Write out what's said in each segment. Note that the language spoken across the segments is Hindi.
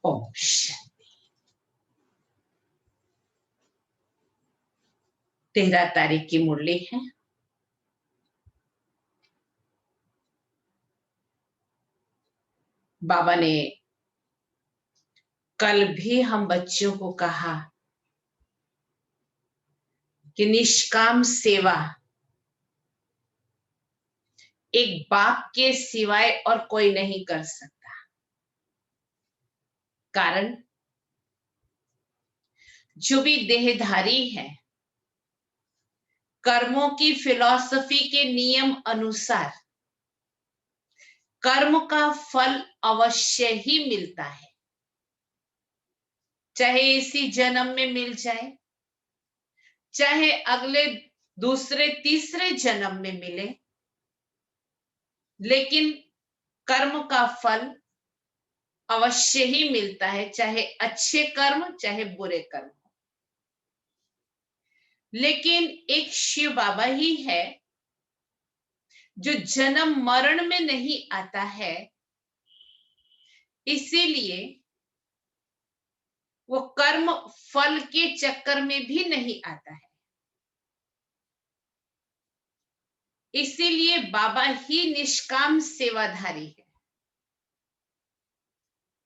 ओम शांति। 13 तारीख की मुरली है। बाबा ने कल भी हम बच्चों को कहा कि निष्काम सेवा एक बाप के सिवाय और कोई नहीं कर सकता। कारण जो भी देहधारी है, कर्मों की फिलॉसफी के नियम अनुसार कर्म का फल अवश्य ही मिलता है, चाहे इसी जन्म में मिल जाए, चाहे अगले दूसरे तीसरे जन्म में मिले, लेकिन कर्म का फल अवश्य ही मिलता है, चाहे अच्छे कर्म चाहे बुरे कर्म। लेकिन एक शिव बाबा ही है जो जन्म मरण में नहीं आता है, इसीलिए वो कर्म फल के चक्कर में भी नहीं आता है। इसीलिए बाबा ही निष्काम सेवाधारी है,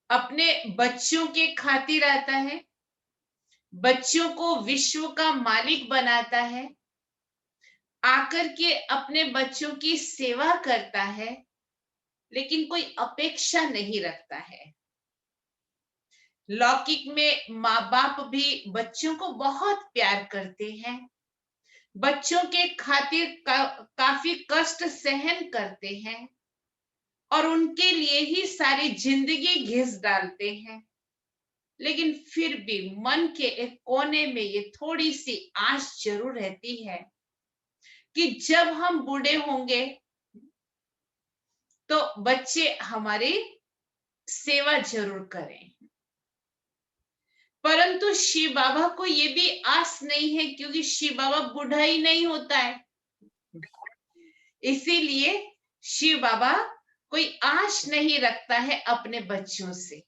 अपने बच्चों के खातिर आता है, बच्चों को विश्व का मालिक बनाता है, आकर के अपने बच्चों की सेवा करता है, लेकिन कोई अपेक्षा नहीं रखता है। लौकिक में माँ बाप भी बच्चों को बहुत प्यार करते हैं, बच्चों के खातिर काफी कष्ट सहन करते हैं और उनके लिए ही सारी जिंदगी घिस डालते हैं। लेकिन फिर भी मन के एक कोने में ये थोड़ी सी आस जरूर रहती है कि जब हम बूढ़े होंगे तो बच्चे हमारी सेवा जरूर करें। परंतु शिव बाबा को ये भी आस नहीं है, क्योंकि शिव बाबा बूढ़ा ही नहीं होता है। इसीलिए शिव बाबा कोई आश नहीं रखता है अपने बच्चों से।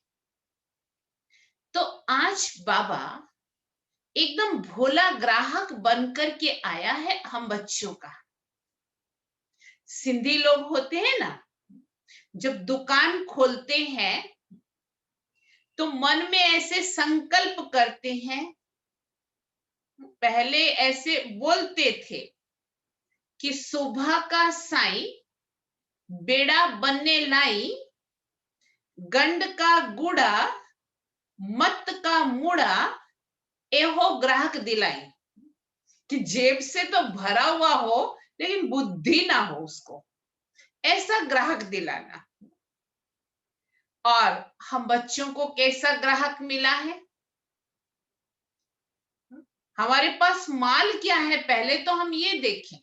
तो आज बाबा एकदम भोला ग्राहक बनकर के आया है हम बच्चों का। सिंधी लोग होते हैं ना, जब दुकान खोलते हैं तो मन में ऐसे संकल्प करते हैं, पहले ऐसे बोलते थे कि सुबह का साई बेड़ा बनने लाई, गंड का गुड़ा मत का मुड़ा, एहो ग्राहक दिलाई। कि जेब से तो भरा हुआ हो लेकिन बुद्धि ना हो उसको, ऐसा ग्राहक दिलाना। और हम बच्चों को कैसा ग्राहक मिला है? हमारे पास माल क्या है पहले तो हम ये देखें।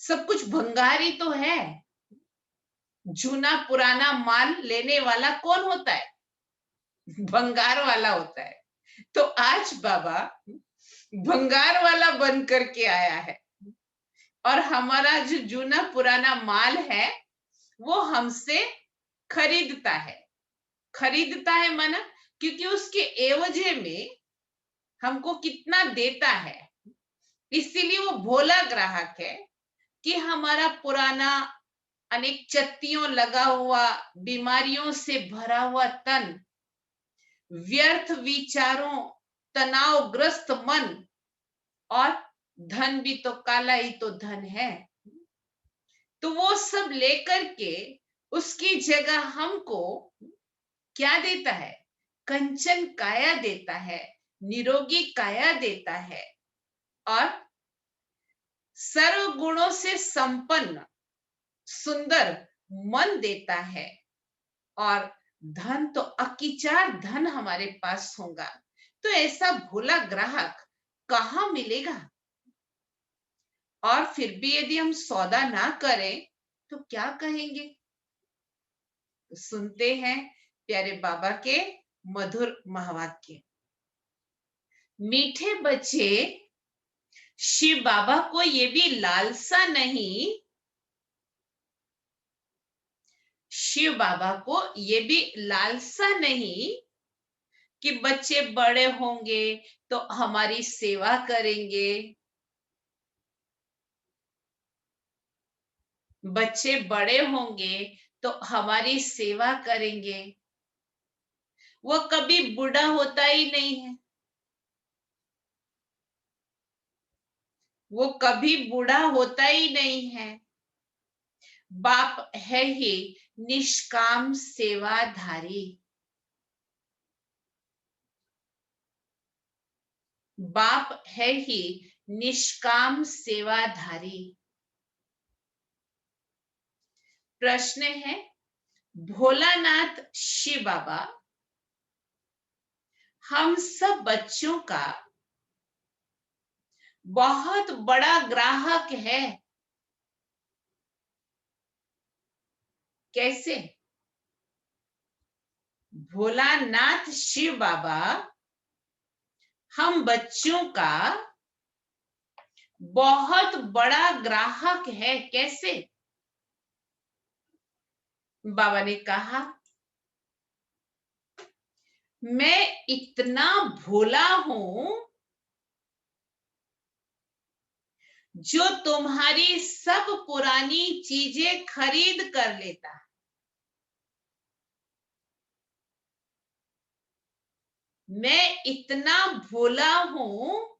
सब कुछ भंगारी तो है। जूना पुराना माल लेने वाला कौन होता है? भंगार वाला होता है। तो आज बाबा भंगार वाला बन करके आया है और हमारा जो जूना पुराना माल है वो हमसे खरीदता है। खरीदता है माना क्योंकि उसके एवजे में हमको कितना देता है, इसीलिए वो भोला ग्राहक है कि हमारा पुराना अनेक चत्तियों लगा हुआ, बीमारियों से भरा हुआ तन, व्यर्थ विचारों, तनावग्रस्त मन, और धन भी तो काला ही तो धन है, तो वो सब लेकर के उसकी जगह हमको क्या देता है? कंचन काया देता है, निरोगी काया देता है, और सर्व गुणों से संपन्न सुंदर मन देता है। और धन तो अकिचार धन हमारे पास होगा। तो ऐसा भोला ग्राहक कहाँ मिलेगा? और फिर भी यदि हम सौदा ना करें तो क्या कहेंगे? सुनते हैं प्यारे बाबा के मधुर महावाक्य। मीठे बच्चे, शिव बाबा को ये भी लालसा नहीं, शिव बाबा को ये भी लालसा नहीं कि बच्चे बड़े होंगे तो हमारी सेवा करेंगे। बच्चे बड़े होंगे तो हमारी सेवा करेंगे। वो कभी बूढ़ा होता ही नहीं है। वो कभी बूढ़ा होता ही नहीं है। बाप है ही निष्काम सेवाधारी। बाप है ही निष्काम सेवाधारी। प्रश्न है, भोलानाथ शिव बाबा हम सब बच्चों का बहुत बड़ा ग्राहक है। कैसे? भोलानाथ शिव बाबा हम बच्चों का बहुत बड़ा ग्राहक है। कैसे? बाबा ने कहा, मैं इतना भोला हूं जो तुम्हारी सब पुरानी चीजें खरीद कर लेता। मैं इतना भोला हूं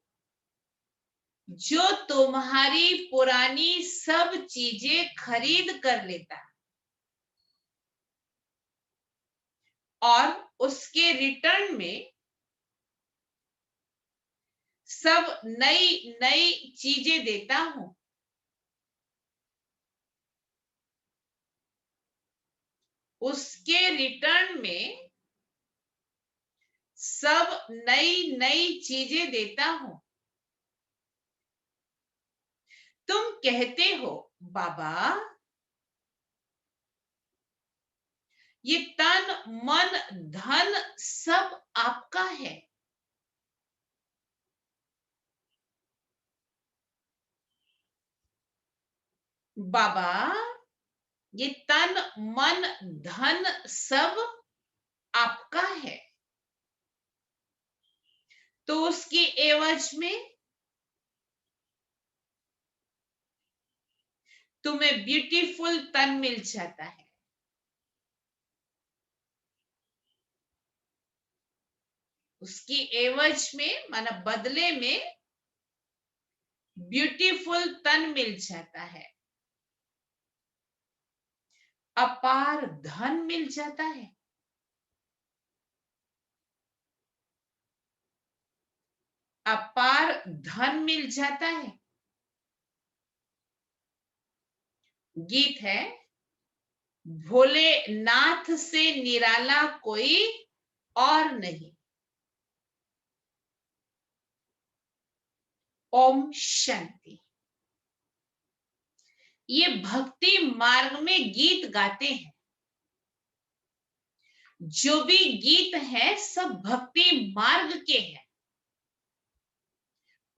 जो तुम्हारी पुरानी सब चीजें खरीद कर लेता और उसके रिटर्न में सब नई नई चीजें देता हूं। उसके रिटर्न में सब नई नई चीजें देता हूं। तुम कहते हो बाबा ये तन मन धन सब आपका है। बाबा ये तन मन धन सब आपका है, तो उसकी एवज में तुम्हें ब्यूटीफुल तन मिल जाता है। उसकी एवज में माना बदले में ब्यूटीफुल तन मिल जाता है, अपार धन मिल जाता है, अपार धन मिल जाता है। गीत है, भोलेनाथ से निराला कोई और नहीं। ओम शांति। ये भक्ति मार्ग में गीत गाते हैं। जो भी गीत है सब भक्ति मार्ग के हैं।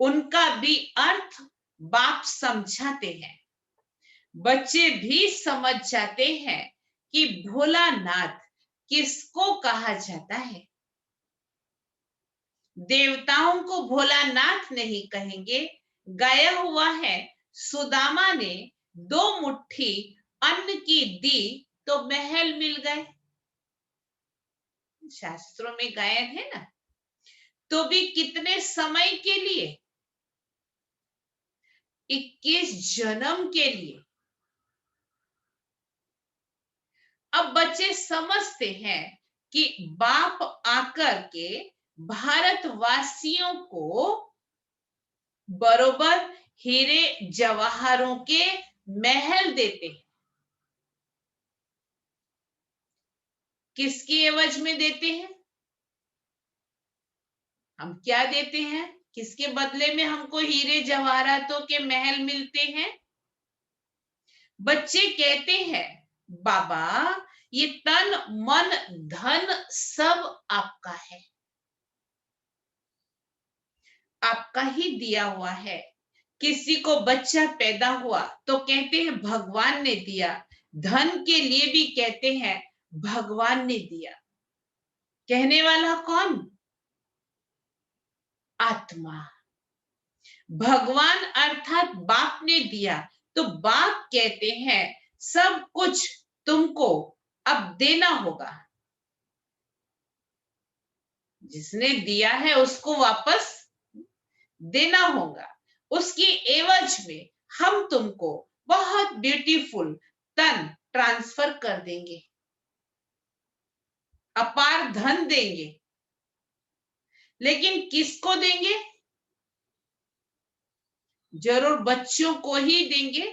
उनका भी अर्थ बाप समझाते हैं। बच्चे भी समझ जाते हैं कि भोलानाथ किसको कहा जाता है। देवताओं को भोलानाथ नहीं कहेंगे। गाया हुआ है, सुदामा ने 2 मुट्ठी अन्न की दी तो महल मिल गए। शास्त्रों में गायन है ना। तो भी कितने समय के लिए? 21 जन्म के लिए। अब बच्चे समझते हैं कि बाप आकर के भारतवासियों को बरोबर हीरे जवाहरों के महल देते हैं। किसकी एवज में देते हैं? हम क्या देते हैं? किसके बदले में हमको हीरे जवाहरातों के महल मिलते हैं? बच्चे कहते हैं, बाबा ये तन मन धन सब आपका है, आपका ही दिया हुआ है। किसी को बच्चा पैदा हुआ तो कहते हैं भगवान ने दिया। धन के लिए भी कहते हैं भगवान ने दिया। कहने वाला कौन? आत्मा। भगवान अर्थात बाप ने दिया तो बाप कहते हैं सब कुछ तुमको अब देना होगा। जिसने दिया है उसको वापस देना होगा। उसकी एवज में हम तुमको बहुत ब्यूटीफुल तन ट्रांसफर कर देंगे, अपार धन देंगे। लेकिन किसको देंगे? जरूर बच्चों को ही देंगे।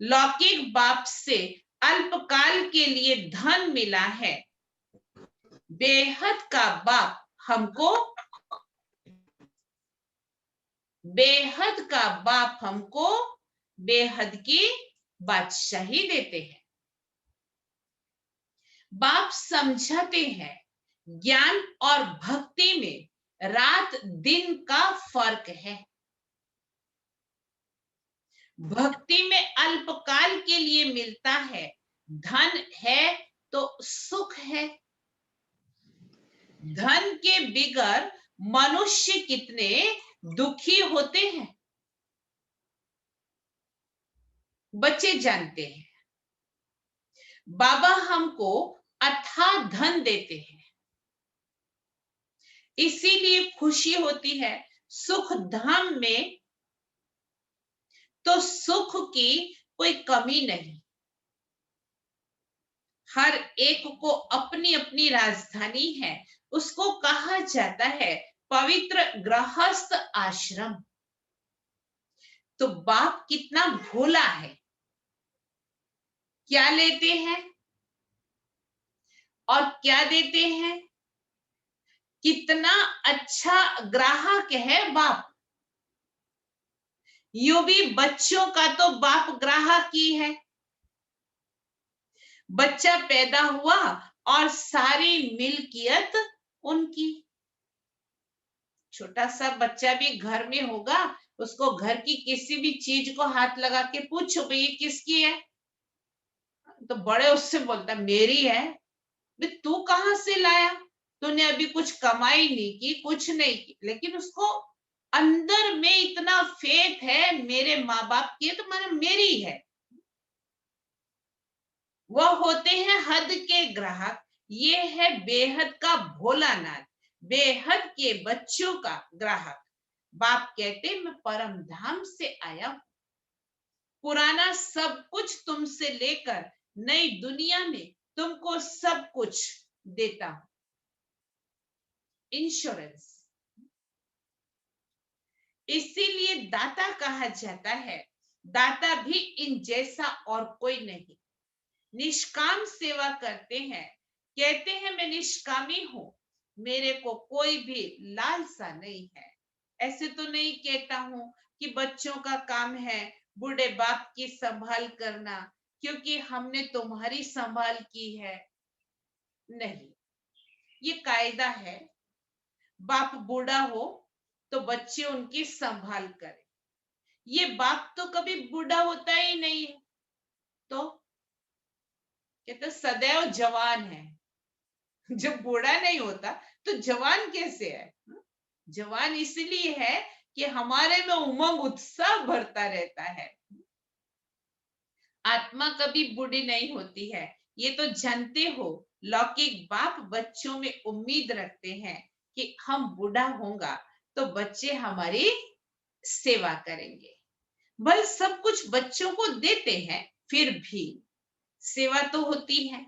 लौकिक बाप से अल्पकाल के लिए धन मिला है। बेहद का बाप हमको बेहद का बाप हमको बेहद की बादशाही देते हैं। बाप समझाते हैं ज्ञान और भक्ति में रात दिन का फर्क है। भक्ति में अल्पकाल के लिए मिलता है, धन है तो सुख है। धन के बिगर मनुष्य कितने दुखी होते हैं, बच्चे जानते हैं। बाबा हमको अथाह धन देते हैं, इसीलिए खुशी होती है। सुख धाम में तो सुख की कोई कमी नहीं। हर एक को अपनी अपनी राजधानी है। उसको कहा जाता है पवित्र गृहस्थ आश्रम। तो बाप कितना भोला है। क्या लेते हैं और क्या देते हैं? कितना अच्छा ग्राहक है बाप। यूं भी बच्चों का तो बाप ग्राहक ही है। बच्चा पैदा हुआ और सारी मिल्कियत उनकी। छोटा सा बच्चा भी घर में होगा, उसको घर की किसी भी चीज को हाथ लगा के पूछो भाई ये किसकी है, तो बड़े उससे बोलता मेरी है। भाई तू कहां से लाया? तूने अभी कुछ कमाई नहीं की, कुछ नहीं की, लेकिन उसको अंदर में इतना फेथ है मेरे माँ बाप की तो मैंने मेरी है। वह होते हैं हद के ग्राहक। ये है बेहद का भोलानाथ। बेहद के बच्चों का ग्राहक। बाप कहते मैं परम धाम से आया हूं, पुराना सब कुछ तुमसे लेकर नई दुनिया में तुमको सब कुछ देता हूं। इंश्योरेंस, इसीलिए दाता कहा जाता है। दाता भी इन जैसा और कोई नहीं। निष्काम सेवा करते हैं, कहते हैं मैं निष्कामी हूं, मेरे को कोई भी लालसा नहीं है। ऐसे तो नहीं कहता हूं कि बच्चों का काम है बूढ़े बाप की संभाल करना, क्योंकि हमने तुम्हारी संभाल की है। नहीं, ये कायदा है। बाप बूढ़ा हो तो बच्चे उनकी संभाल करें। ये बाप तो कभी बूढ़ा होता ही नहीं है, तो कहते सदैव जवान है। जब बूढ़ा नहीं होता तो जवान कैसे है? जवान इसलिए है कि हमारे में उमंग उत्साह भरता रहता है। आत्मा कभी बूढ़ी नहीं होती है, ये तो जानते हो। लौकिक बाप बच्चों में उम्मीद रखते हैं कि हम बूढ़ा होगा तो बच्चे हमारी सेवा करेंगे। बल सब कुछ बच्चों को देते हैं, फिर भी सेवा तो होती है।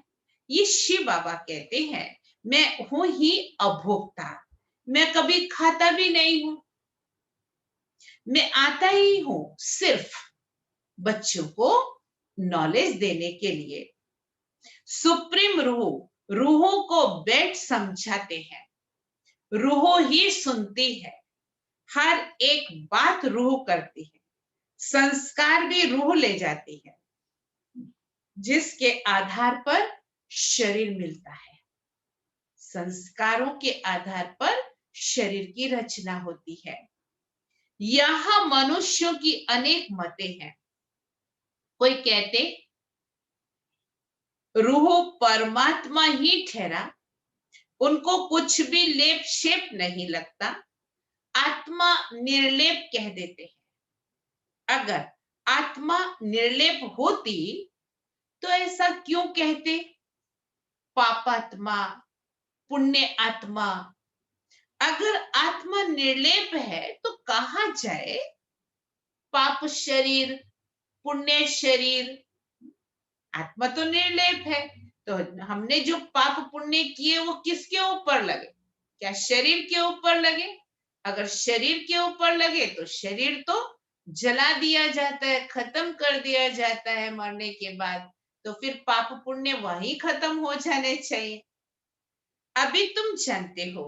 ये शिव बाबा कहते हैं मैं हूं ही अभोक्ता, मैं कभी खाता भी नहीं हूं, मैं आता ही हूं सिर्फ बच्चों को नॉलेज देने के लिए। सुप्रीम रूह रूहों को बैठ समझाते हैं, रूह ही सुनती है, हर एक बात रूह करती है, संस्कार भी रूह ले जाती है, जिसके आधार पर शरीर मिलता है। संस्कारों के आधार पर शरीर की रचना होती है। यहां मनुष्यों की अनेक मतें हैं। कोई कहते रूह परमात्मा ही ठहरा, उनको कुछ भी लेप शेप नहीं लगता, आत्मा निर्लेप कह देते हैं। अगर आत्मा निर्लेप होती तो ऐसा क्यों कहते? पापात्मा, पुण्य आत्मा। अगर आत्मा निर्लेप है तो कहा जाए पाप शरीर, पुण्य शरीर। आत्मा तो निर्लेप है, तो हमने जो पाप पुण्य किए वो किसके ऊपर लगे? क्या शरीर के ऊपर लगे? अगर शरीर के ऊपर लगे तो शरीर तो जला दिया जाता है, खत्म कर दिया जाता है मरने के बाद। तो फिर पाप पुण्य वही खत्म हो जाने चाहिए। अभी तुम जानते हो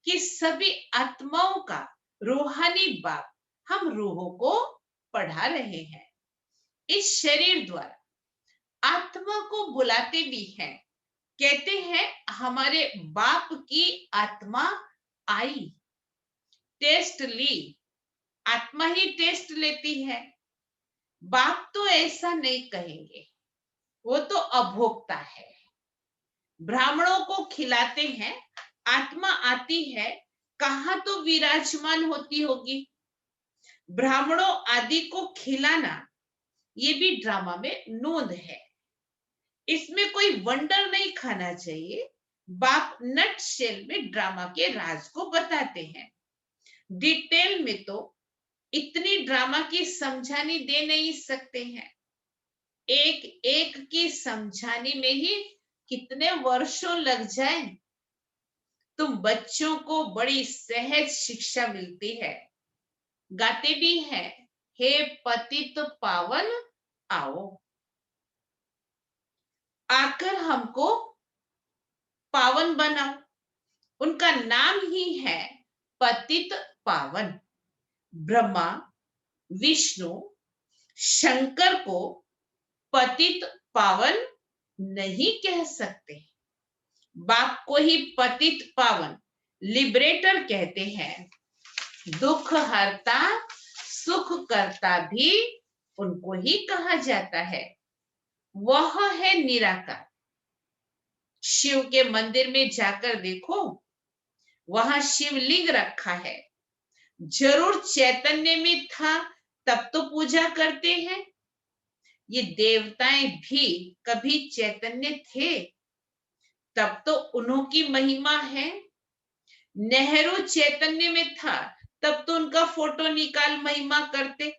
कि सभी आत्माओं का रूहानी बाप हम रूहों को पढ़ा रहे हैं। इस शरीर द्वारा आत्मा को बुलाते भी हैं, कहते हैं हमारे बाप की आत्मा आई, टेस्ट ली। आत्मा ही टेस्ट लेती है, बाप तो ऐसा नहीं कहेंगे, वो तो अभोक्ता है। ब्राह्मणों को खिलाते हैं, आत्मा आती है, कहाँ तो विराजमान होती होगी। ब्राह्मणों आदि को खिलाना ये भी ड्रामा में नोंद है, इसमें कोई वंडर नहीं खाना चाहिए। बाप नट शेल में ड्रामा के राज को बताते हैं। डिटेल में तो इतनी ड्रामा की समझानी दे नहीं सकते हैं। एक एक की समझाने में ही कितने वर्षों लग जाए। तुम बच्चों को बड़ी सहज शिक्षा मिलती है। गाते भी हैं, हे पतित पावन आओ, आकर हमको पावन बनाओ। उनका नाम ही है पतित पावन। ब्रह्मा विष्णु शंकर को पतित पावन नहीं कह सकते, बाप को ही पतित पावन लिबरेटर कहते हैं। दुख हरता सुख करता भी उनको ही कहा जाता है। वह है निराकार। शिव के मंदिर में जाकर देखो, वहां शिवलिंग रखा है। जरूर चैतन्य में था तब तो पूजा करते हैं। ये देवताएं भी कभी चैतन्य थे तब तो उन्हों की महिमा है। नेहरू चैतन्य में था तब तो उनका फोटो निकाल महिमा करते।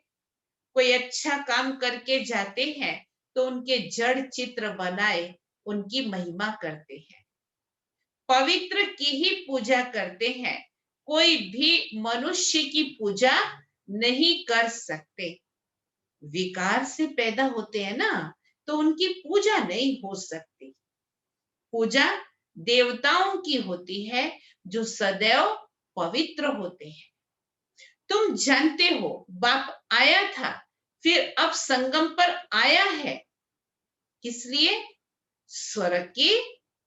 कोई अच्छा काम करके जाते हैं तो उनके जड़ चित्र बनाए उनकी महिमा करते हैं। पवित्र की ही पूजा करते हैं, कोई भी मनुष्य की पूजा नहीं कर सकते। विकार से पैदा होते हैं ना, तो उनकी पूजा नहीं हो सकती। पूजा देवताओं की होती है जो सदैव पवित्र होते हैं। तुम जानते हो बाप आया था, फिर अब संगम पर आया है, किस लिए? स्वर्ग की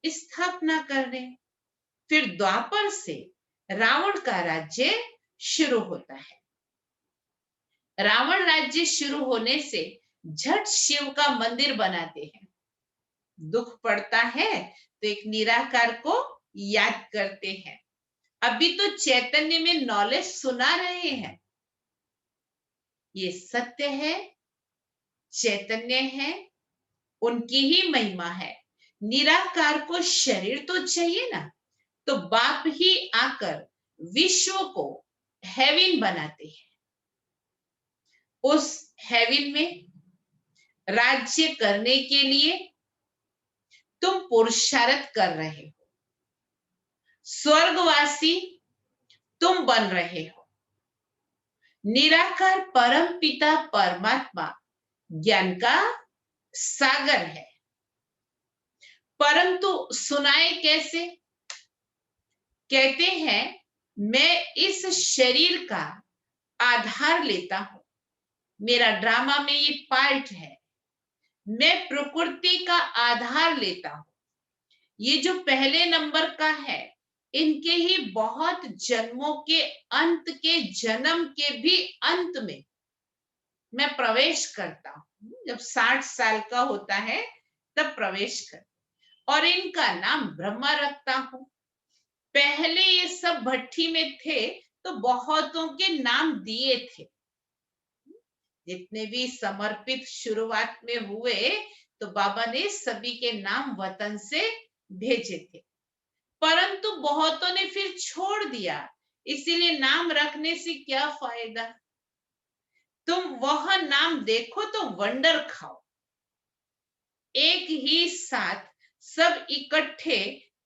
स्थापना करने। फिर द्वापर से रावण का राज्य शुरू होता है। रावण राज्य शुरू होने से झट शिव का मंदिर बनाते हैं। दुख पड़ता है तो एक निराकार को याद करते हैं। अभी तो चैतन्य में नॉलेज सुना रहे हैं। ये सत्य है, चैतन्य है, उनकी ही महिमा है। निराकार को शरीर तो चाहिए ना, तो बाप ही आकर विश्व को हेवन बनाते हैं। उस हेवन में राज्य करने के लिए तुम पुरुषार्थ कर रहे हो। स्वर्गवासी तुम बन रहे हो। निराकार परम पिता परमात्मा ज्ञान का सागर है, परंतु सुनाए कैसे? कहते हैं मैं इस शरीर का आधार लेता हूं। मेरा ड्रामा में ये पार्ट है। मैं प्रकृति का आधार लेता हूं। ये जो पहले नंबर का है, इनके ही बहुत जन्मों के अंत के जन्म के भी अंत में मैं प्रवेश करता हूं। जब 60 साल का होता है तब प्रवेश कर, और इनका नाम ब्रह्मा रखता हूं। पहले ये सब भट्टी में थे तो बहुतों के नाम दिए थे। जितने भी समर्पित शुरुआत में हुए तो बाबा ने सभी के नाम वतन से भेजे थे, परंतु बहुतों ने फिर छोड़ दिया। इसीलिए नाम रखने से क्या फायदा? तुम वह नाम देखो तो वंडर खाओ। एक ही साथ सब इकट्ठे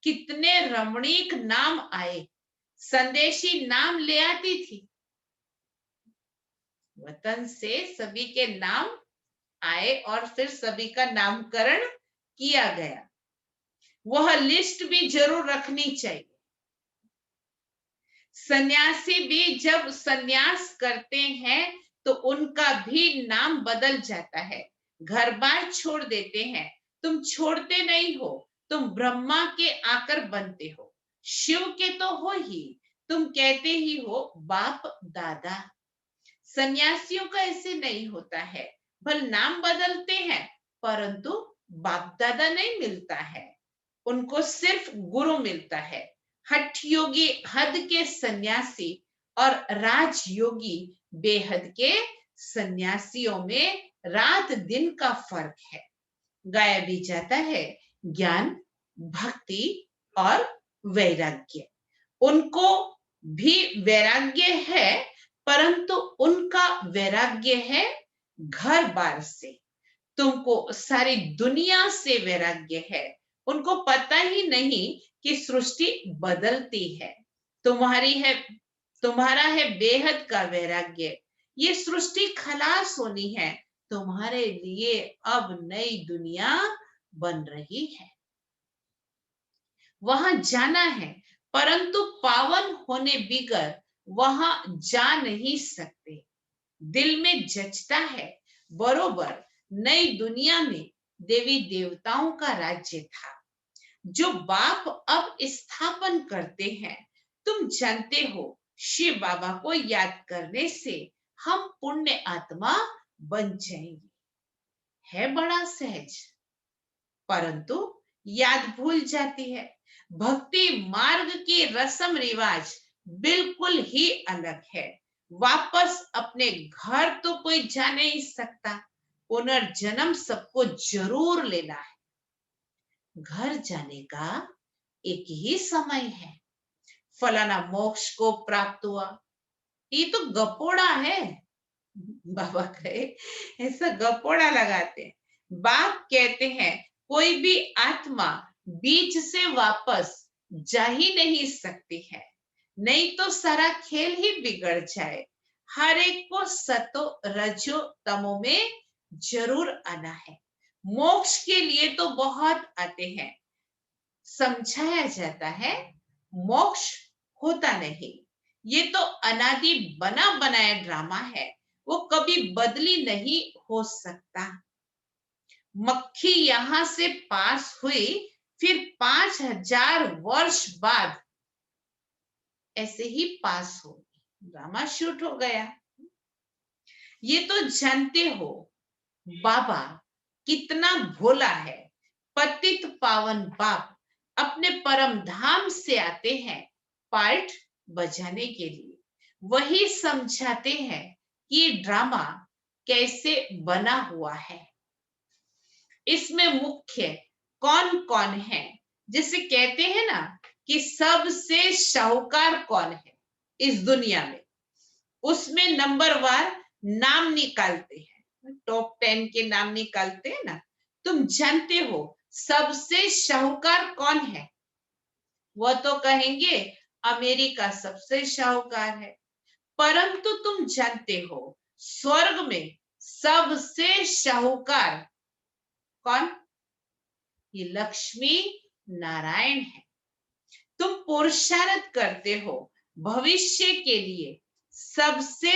कितने रमणीक नाम आए। संदेशी नाम ले आती थी, वतन से सभी के नाम आए और फिर सभी का नामकरण किया गया। वह लिस्ट भी जरूर रखनी चाहिए। सन्यासी भी जब सन्यास करते हैं तो उनका भी नाम बदल जाता है। घर बार छोड़ देते हैं। तुम छोड़ते नहीं हो, तुम ब्रह्मा के आकर बनते हो। शिव के तो हो ही, तुम कहते ही हो बाप दादा। सन्यासियों का ऐसे नहीं होता है। भल नाम बदलते हैं परंतु बाप दादा नहीं मिलता है, उनको सिर्फ गुरु मिलता है। हठ योगी हद के सन्यासी और राजयोगी बेहद के सन्यासियों में रात दिन का फर्क है। गाया भी जाता है ज्ञान, भक्ति और वैराग्य। उनको भी वैराग्य है, परंतु उनका वैराग्य है घर बार से। तुमको सारी दुनिया से वैराग्य है। उनको पता ही नहीं कि सृष्टि बदलती है। तुम्हारा है बेहद का वैराग्य। ये सृष्टि खलास होनी है, तुम्हारे लिए अब नई दुनिया बन रही है। वहां जाना है, परंतु पावन होने बिगर वहां जा नहीं सकते। दिल में जचता है बरोबर नई दुनिया में देवी देवताओं का राज्य था, जो बाप अब स्थापन करते हैं। तुम जानते हो शिव बाबा को याद करने से हम पुण्य आत्मा बन जाएंगे। है बड़ा सहज, परंतु याद भूल जाती है। भक्ति मार्ग की रस्म रिवाज बिल्कुल ही अलग है। वापस अपने घर तो कोई जा नहीं सकता। पुनर्जन्म सबको जरूर लेना है। घर जाने का एक ही समय है, फलाना मोक्ष को प्राप्त हुआ। ये तो गपोड़ा है। बाबा कहे ऐसा गपोड़ा लगाते हैं। बाप कहते हैं कोई भी आत्मा बीच से वापस जा ही नहीं सकती है, नहीं तो सारा खेल ही बिगड़ जाए। हर एक को सतो रजो तमो में जरूर आना है। मोक्ष के लिए तो बहुत आते हैं, समझाया जाता है मोक्ष होता नहीं। ये तो अनादि बना बनाया ड्रामा है, वो कभी बदली नहीं हो सकता। मक्खी यहां से पास हुई, फिर 5,000 वर्ष बाद ऐसे ही पास होगी। ड्रामा शूट हो गया। ये तो जानते हो बाबा कितना भोला है। पतित पावन बाप अपने परम धाम से आते हैं पार्ट बजाने के लिए। वही समझाते हैं कि ड्रामा कैसे बना हुआ है, इसमें मुख्य कौन कौन है। जिसे कहते हैं ना कि सबसे शाहूकार कौन है इस दुनिया में, उसमें नंबर वार नाम निकालते हैं, टॉप 10 के नाम निकालते हैं ना। तुम जानते हो सबसे शाहूकार कौन है? वो तो कहेंगे अमेरिका सबसे शाहूकार है। परंतु तुम जानते हो स्वर्ग में सबसे शाहूकार कौन? ये लक्ष्मी नारायण है। तुम पुरुषार्थ करते हो भविष्य के लिए, सबसे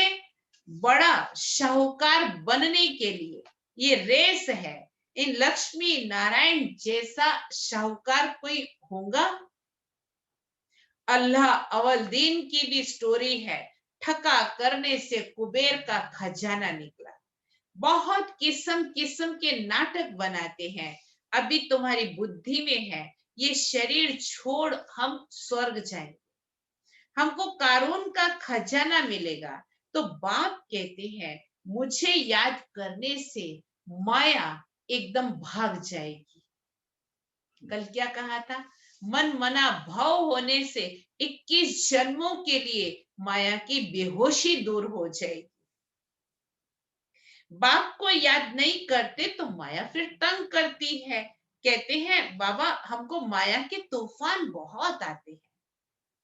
बड़ा शाहूकार बनने के लिए ये रेस है। इन लक्ष्मी नारायण जैसा शाहूकार कोई होगा? अल्लाह अव्वल दिन की भी स्टोरी है। ठका करने से कुबेर का खजाना निकला। बहुत किस्म किस्म के नाटक बनाते हैं। अभी तुम्हारी बुद्धि में है ये शरीर छोड़ हम स्वर्ग जाएंगे, हमको कारून का खजाना मिलेगा। तो बाप कहते हैं मुझे याद करने से माया एकदम भाग जाएगी। कल क्या कहा था? मन मना भाव होने से 21 जन्मों के लिए माया की बेहोशी दूर हो जाएगी। बाप को याद नहीं करते तो माया फिर तंग करती है। कहते हैं बाबा हमको माया के तूफान बहुत आते हैं।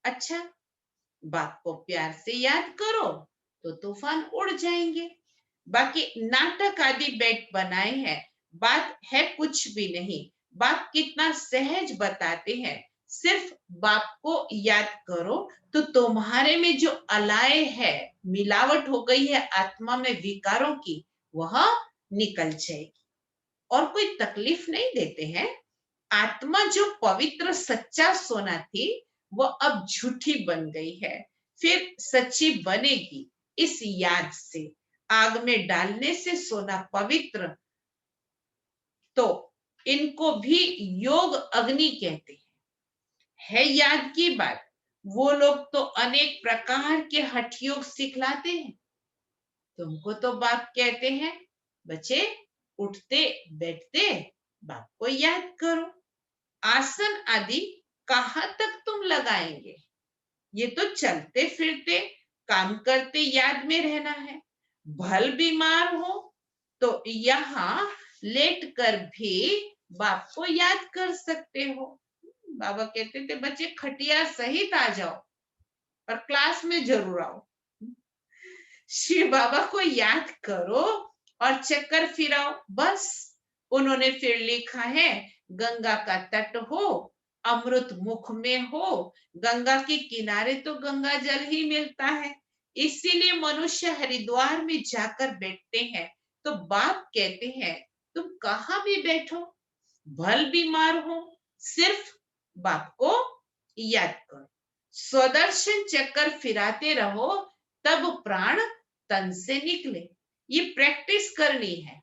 अच्छा, बाप को प्यार से याद करो तो तूफान उड़ जाएंगे। बाकी नाटक आदि बैठ बनाए हैं, बात है कुछ भी नहीं। बाप कितना सहज बताते हैं, सिर्फ बाप को याद करो तो तुम्हारे में जो अलाय है, मिलावट हो गई है आत्मा में विकारों की, वह निकल जाएगी। और कोई तकलीफ नहीं देते हैं। आत्मा जो पवित्र सच्चा सोना थी वो अब झूठी बन गई है, फिर सच्ची बनेगी इस याद से। आग में डालने से सोना पवित्र, तो इनको भी योग अग्नि कहते हैं। है याद की बात। वो लोग तो अनेक प्रकार के हठ योग सिखलाते हैं। तुमको तो बाप कहते हैं बच्चे उठते बैठते बाप को याद करो। आसन आदि कहां तक तुम लगाएंगे? ये तो चलते फिरते काम करते याद में रहना है। भल बीमार हो तो यहाँ लेट कर भी बाप को याद कर सकते हो। बाबा कहते थे बच्चे खटिया सहित आ जाओ और क्लास में जरूर आओ। शिव बाबा को याद करो और चक्कर फिराओ बस। उन्होंने फिर लिखा है गंगा का तट हो, अमृत मुख में हो, गंगा के किनारे तो गंगा जल ही मिलता है। इसीलिए मनुष्य हरिद्वार में जाकर बैठते हैं। तो बाप कहते हैं तुम कहां भी बैठो, भल बीमार हो, सिर्फ बाप को याद करो। स्वदर्शन चक्कर फिराते रहो, तब प्राण तन से निकले। ये प्रैक्टिस करनी है।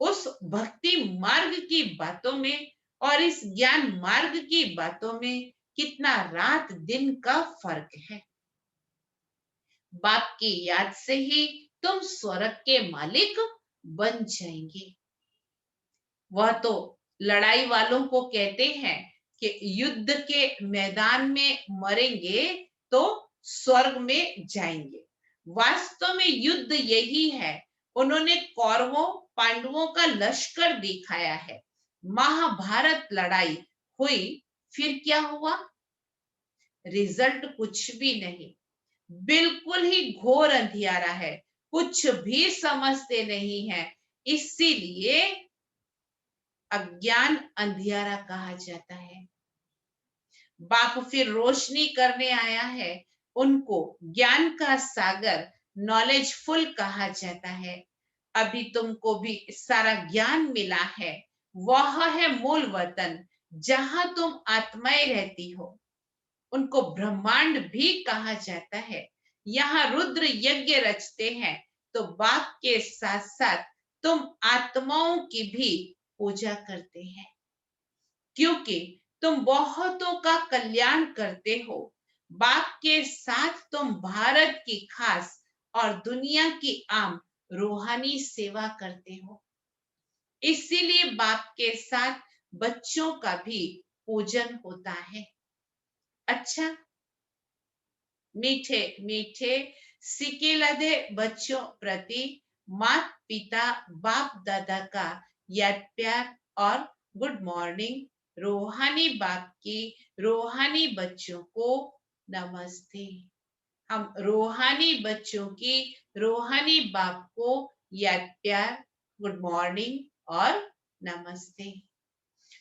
उस भक्ति मार्ग की बातों में और इस ज्ञान मार्ग की बातों में कितना रात दिन का फर्क है। बाप की याद से ही तुम स्वर्ग के मालिक बन जाएंगे। वह तो लड़ाई वालों को कहते हैं कि युद्ध के मैदान में मरेंगे तो स्वर्ग में जाएंगे। वास्तव में युद्ध यही है। उन्होंने कौरवों पांडवों का लश्कर दिखाया है। महाभारत लड़ाई हुई, फिर क्या हुआ? रिजल्ट कुछ भी नहीं, बिल्कुल ही घोर अंधियारा है, कुछ भी समझते नहीं है। इसीलिए अज्ञान अंधियारा कहा जाता है। बाप फिर रोशनी करने आया है, उनको ज्ञान का सागर नॉलेजफुल कहा जाता है। अभी तुमको भी सारा ज्ञान मिला है, वह है मूल वतन जहां तुम आत्माएं रहती हो। उनको ब्रह्मांड भी कहा जाता है। यहाँ रुद्र यज्ञ रचते हैं, तो बाप के साथ साथ तुम आत्माओं की भी पूजा करते हैं, क्योंकि तुम बहुतों का कल्याण करते हो। बाप के साथ तुम भारत की खास और दुनिया की आम रूहानी सेवा करते हो। इसीलिए बाप के साथ बच्चों का भी पूजन होता है। अच्छा, मीठे मीठे सिकेलदे बच्चों प्रति माता पिता बाप दादा का याद प्यार और गुड मॉर्निंग। रूहानी बाप की रूहानी बच्चों को नमस्ते। हम रूहानी बच्चों की रूहानी बाप को याद प्यार, गुड मॉर्निंग और नमस्ते।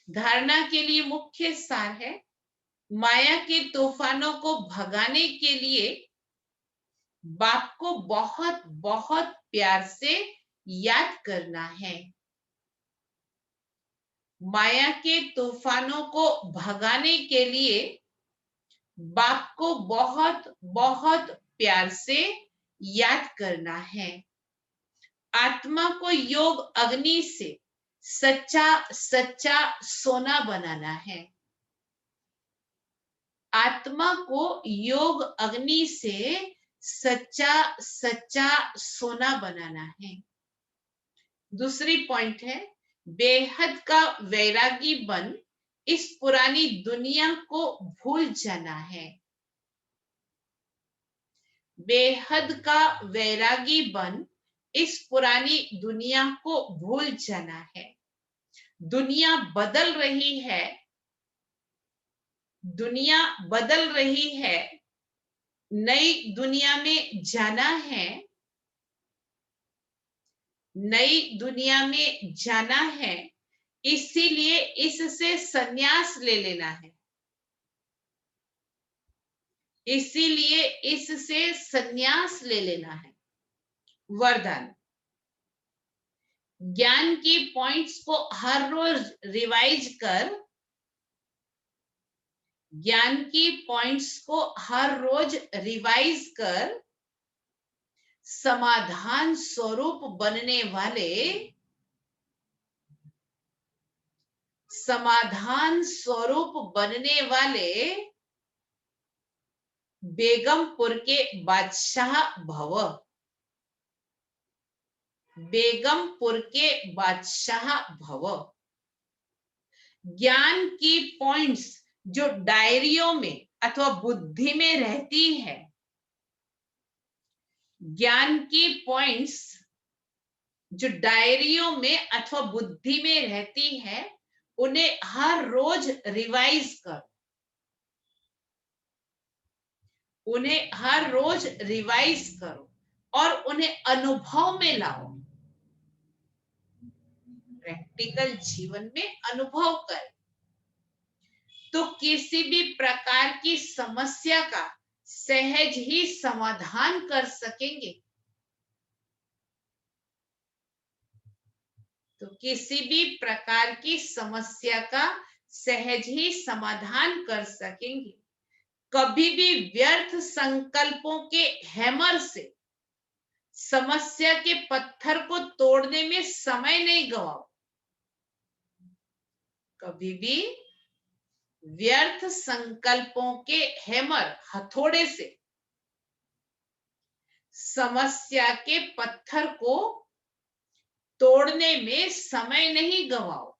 धारणा के लिए मुख्य सार है, माया के तूफानों को भगाने के लिए बाप को बहुत बहुत प्यार से याद करना है। माया के तूफानों को भगाने के लिए बाप को बहुत बहुत प्यार से याद करना है। आत्मा को योग अग्नि से सच्चा सच्चा सोना बनाना है। आत्मा को योग अग्नि से सच्चा सच्चा सोना बनाना है। दूसरी पॉइंट है, बेहद का वैरागी बन इस पुरानी दुनिया को भूल जाना है। बेहद का वैरागी बन इस पुरानी दुनिया को भूल जाना है। दुनिया बदल रही है, दुनिया बदल रही है, नई दुनिया में जाना है, नई दुनिया में जाना है। इसीलिए इससे संन्यास ले लेना है, इसीलिए इससे संन्यास ले लेना है। वरदान, ज्ञान की पॉइंट्स को हर रोज रिवाइज कर, ज्ञान की पॉइंट्स को हर रोज रिवाइज कर समाधान स्वरूप बनने वाले, समाधान स्वरूप बनने वाले बेगमपुर के बादशाह भव। बेगमपुर के बादशाह भव। ज्ञान की पॉइंट्स जो डायरियों में अथवा बुद्धि में रहती है, ज्ञान की पॉइंट्स जो डायरियों में अथवा बुद्धि में रहती है, उन्हें हर रोज रिवाइज कर, उन्हें हर रोज रिवाइज करो और उन्हें अनुभव में लाओ। प्रैक्टिकल जीवन में अनुभव कर, तो किसी भी प्रकार की समस्या का सहज ही समाधान कर सकेंगे। तो किसी भी प्रकार की समस्या का सहज ही समाधान कर सकेंगे। कभी भी व्यर्थ संकल्पों के हैमर से समस्या के पत्थर को तोड़ने में समय नहीं गवाओ। कभी भी व्यर्थ संकल्पों के हैमर हथौड़े से समस्या के पत्थर को तोड़ने में समय नहीं गवाओ।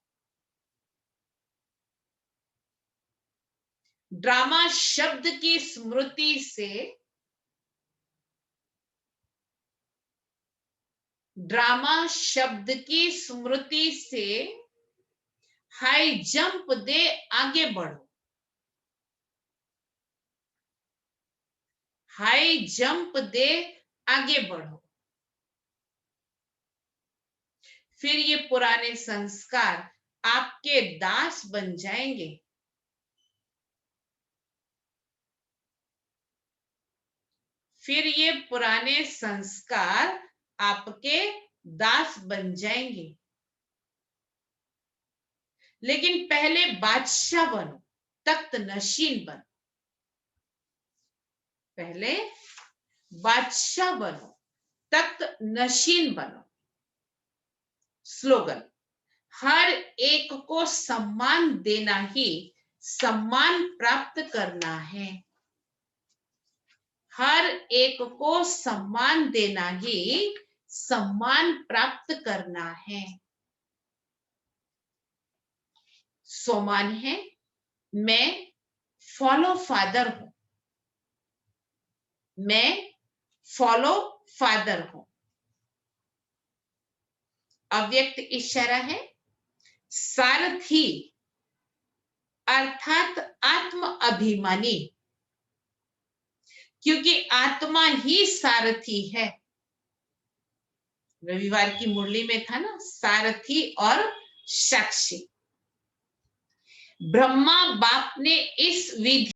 ड्रामा शब्द की स्मृति से, ड्रामा शब्द की स्मृति से हाई जंप दे आगे बढ़ो, हाई जंप दे आगे बढ़ो। फिर ये पुराने संस्कार आपके दास बन जाएंगे। फिर ये पुराने संस्कार आपके दास बन जाएंगे। लेकिन पहले बादशाह बनो, तख्त नशीन बनो। पहले बादशाह बनो, तख्त नशीन बनो। स्लोगन, हर एक को सम्मान देना ही सम्मान प्राप्त करना है। हर एक को सम्मान देना ही सम्मान प्राप्त करना है। सोमान है, मैं फॉलो फादर हूं, मैं फॉलो फादर हूं। अव्यक्त इशारा है, सारथी अर्थात आत्म अभिमानी, क्योंकि आत्मा ही सारथी है। रविवार की मुरली में था ना, सारथी और साक्षी। ब्रह्मा बाप ने इस विधि